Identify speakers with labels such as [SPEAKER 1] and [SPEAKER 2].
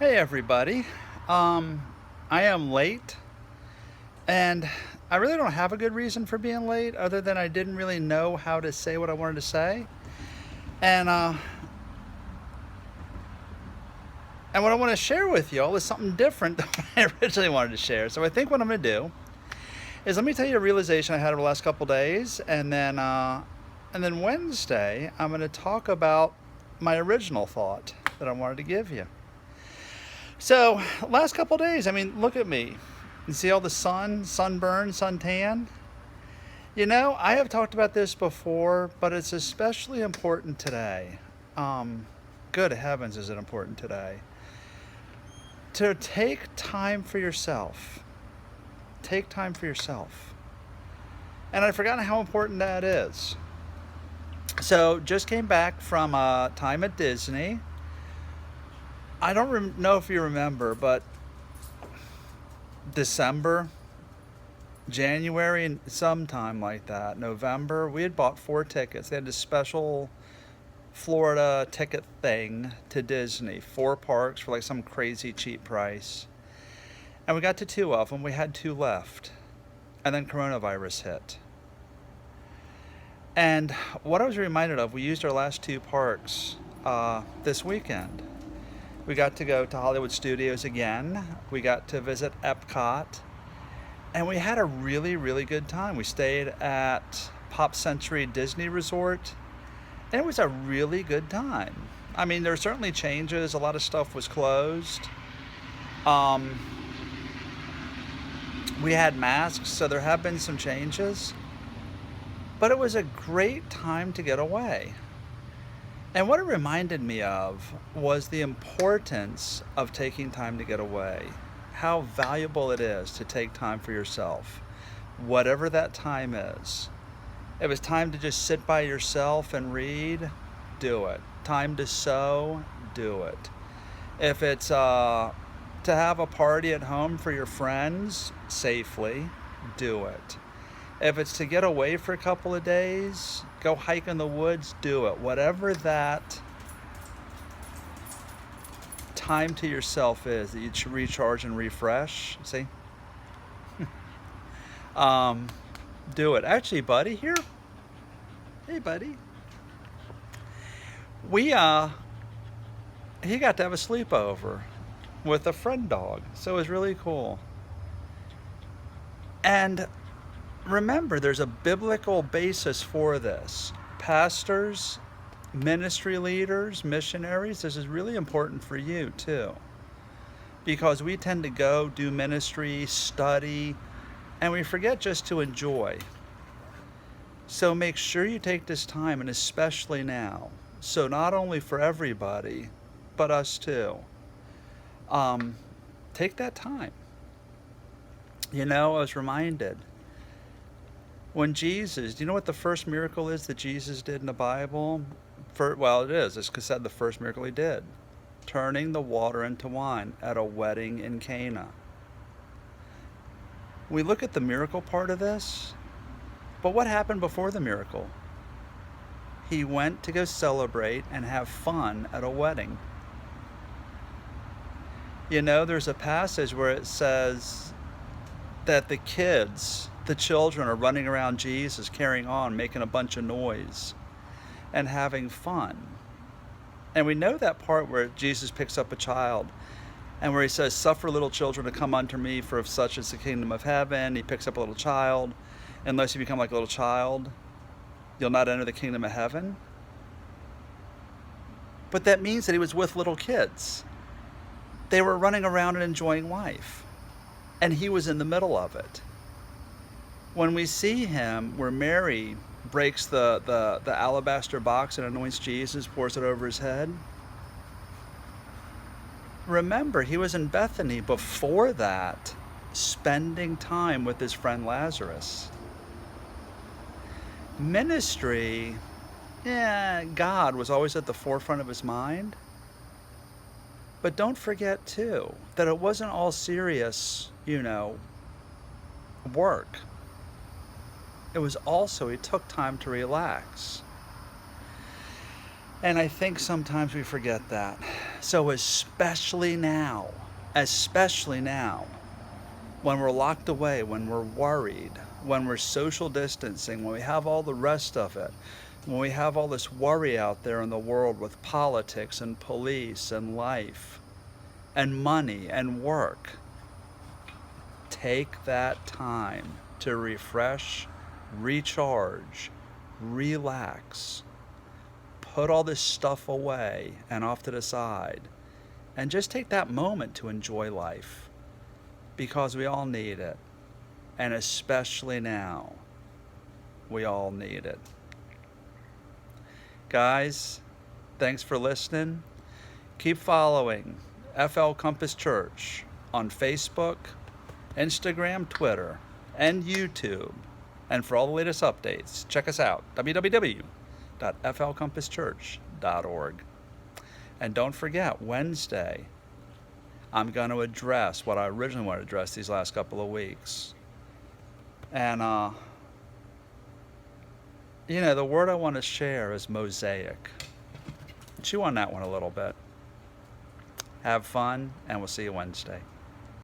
[SPEAKER 1] Hey everybody. I am late and I really don't have a good reason for being late other than I didn't really know how to say what I wanted to say. And uh and what I want to share with y'all is something different than what I originally wanted to share. So I think what I'm going to do is let me tell you a realization I had over the last couple days and then Wednesday I'm going to talk about my original thought that I wanted to give you. So, last couple days, I mean, look at me. You see all the sunburn, suntan? I have talked about this before, but it's especially important today. Um, Good heavens, is it important today? To take time for yourself. Take time for yourself. And I've forgotten how important that is. So, just came back from time at Disney. I don't know if you remember, but December, January, and sometime like that, November, we had bought 4 tickets. They had this special Florida ticket thing to Disney, 4 parks for like some crazy cheap price. And we got to two of them. We had two left. And then coronavirus hit. And what I was reminded of, we used our last 2 parks this weekend. We got to go to Hollywood Studios again. We got to visit Epcot. And we had a really, really good time. We stayed at Pop Century Disney Resort, and it was a really good time. I mean, there were certainly changes. A lot of stuff was closed. Um, we had masks, so there have been some changes. But it was a great time to get away. And what it reminded me of was the importance of taking time to get away. How valuable it is to take time for yourself, whatever that time is. If it's time to just sit by yourself and read, do it. Time to sew, do it. If it's to have a party at home for your friends safely, do it. If it's to get away for a couple of days, go hike in the woods, do it. Whatever that time to yourself is that you should recharge and refresh, see? Um, do it. Actually, buddy, here. Hey, buddy. We he got to have a sleepover with a friend dog, so it was really cool. And remember, there's a biblical basis for this. Pastors, ministry leaders, missionaries, this is really important for you too. Because we tend to go do ministry, study, and we forget just to enjoy. So make sure you take this time, and especially now. So not only for everybody, but us too. Um, Take that time. I was reminded when Jesus, do you know what the first miracle is that Jesus did in the Bible? Well, it is. It's said the first miracle he did, turning the water into wine at a wedding in Cana. We look at the miracle part of this, but what happened before the miracle? He went to go celebrate and have fun at a wedding. There's a passage where it says that the children are running around Jesus, carrying on, making a bunch of noise and having fun. And we know that part where Jesus picks up a child and where he says, "Suffer little children to come unto me, for of such is the kingdom of heaven." He picks up a little child. Unless you become like a little child, you'll not enter the kingdom of heaven. But that means that he was with little kids. They were running around and enjoying life. And he was in the middle of it. When we see him, where Mary breaks the alabaster box and anoints Jesus, pours it over his head, remember, he was in Bethany before that, spending time with his friend Lazarus. Ministry, God was always at the forefront of his mind. But don't forget, too, that it wasn't all serious, work. It was also, he took time to relax. And I think sometimes we forget that. So especially now, when we're locked away, when we're worried, when we're social distancing, when we have all the rest of it, when we have all this worry out there in the world with politics and police and life and money and work, take that time to refresh, recharge, relax, put all this stuff away and off to the side, and just take that moment to enjoy life, because we all need it. And especially now, we all need it. Guys, thanks for listening. Keep following FL Compass Church on Facebook, Instagram, Twitter, and YouTube. And for all the latest updates, check us out, www.flcompasschurch.org. And don't forget, Wednesday, I'm going to address what I originally wanted to address these last couple of weeks. And, the word I want to share is mosaic. Chew on that one a little bit. Have fun, and we'll see you Wednesday.